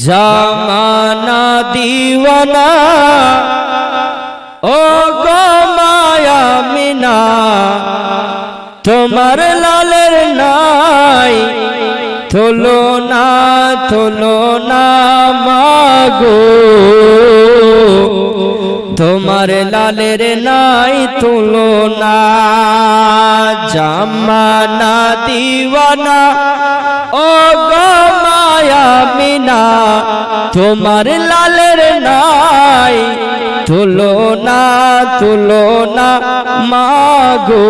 জামানা দিওয়ানা ও গো মায়া মিনা তোমার লালের নাই তুলনা মাগো তোমার লালের নাই তুলনা জামানা দিওয়ানা ও গো মায়া মিনা তোমার লালের নাই তুলনা মাগো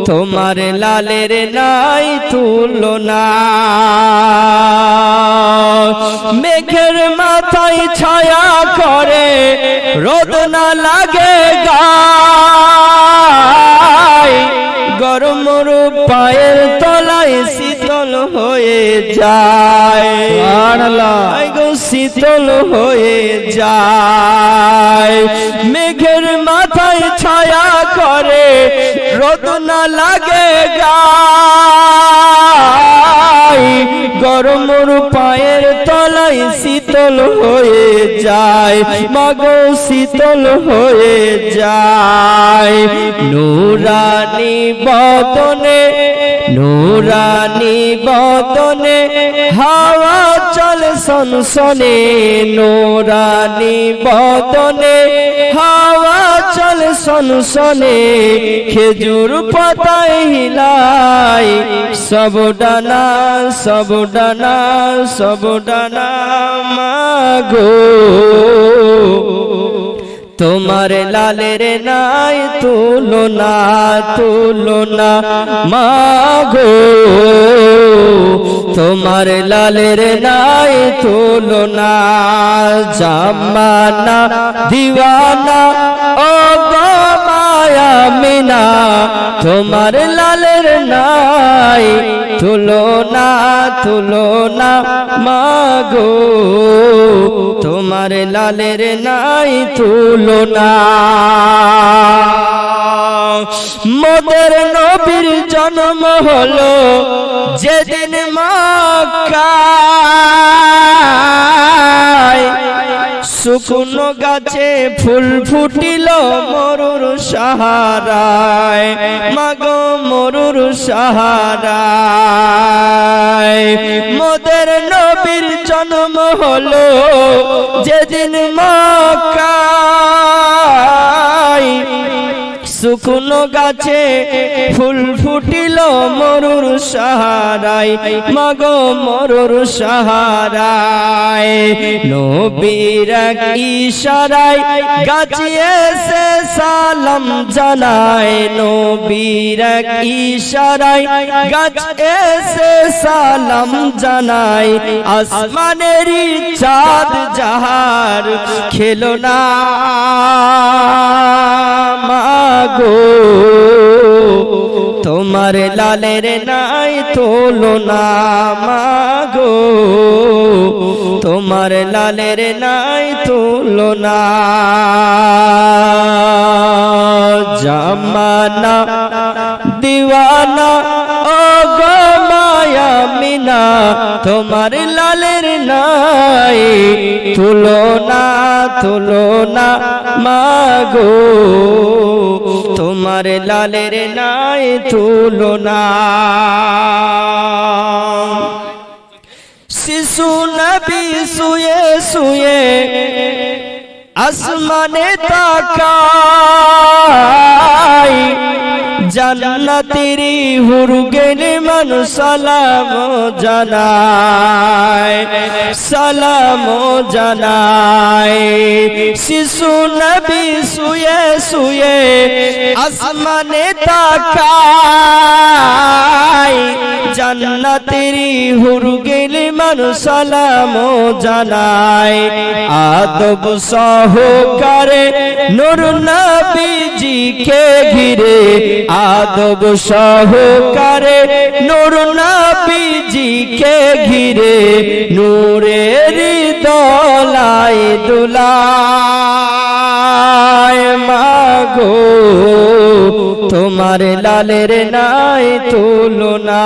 তোমার লালের নাই তুলনা মেঘের মাথায় ছায়া করে রোদ না লাগে গায় গরম রূপ পায়ের তলায় শীতল হয়ে যায় গো শীতল হয়ে যায় মেঘের মাথায় ছায়া করে রোদ না লাগে গায় গরম রূপ পায়ের তলায় শীতল হয়ে যায় মাগো শীতল হয়ে যায় নুরানি বদনে হাওয়া চলে সনসনে নুরানি বদনে হাওয়া চলে সনসনে খেজুর পাতায় হিলাই সব ডানা মাগো তোমার লালের নাই তুলনা মাগো তোমার লালের নাই তুলনা জামানা দিওয়ানা ও গো মায়া মিনা তোমার লালের নাই তুলনা মাগো তোমার লালের নাই তুলনা মোদের নবীর জন্ম হলো যেদিন মক্কায় শুকনো গাছে ফুল ফুটিল মরুর সাহারায় মাগো মরুর সাহারায় মোদের নবীর জন্ম হলো যেদিন মক্কায় শুকনো গাছে ফুল ফুটিল মরুর সাহারায় মাগো মরুর সাহারায় নবীর ইশারায় গাছে এসে সালাম জানায় নবীর ইশারায় গাছে এসে সালাম জানায় আসমানের চাঁদ জাহার খেলো না মাগো তোমার লালের নাই তুলনা মাগো তোমার লালের নাই তুলনা জামানা দিওয়ানা ও গো মায়া মিনা তোমার লালের নাই তুলনা মাগো তোমার লালের নাই তুলনা শিশু নবী শুয়ে শুয়ে আসমানে তাকায় জান্নাতেরি হুরগেন মান সালাম জানায় শিশু নবী শুয়ে শুয়ে আসমানে তাকায় জান্নাতেরি হুরগেন মান সালাম জানায় আদব সহকারে নূর নবীজিকে ঘিরে আদব সহকারে নূর নবীজিকে ঘিরে নূরের দোলায় দোলায় মাগো তোমার লালের নাই তুলনা।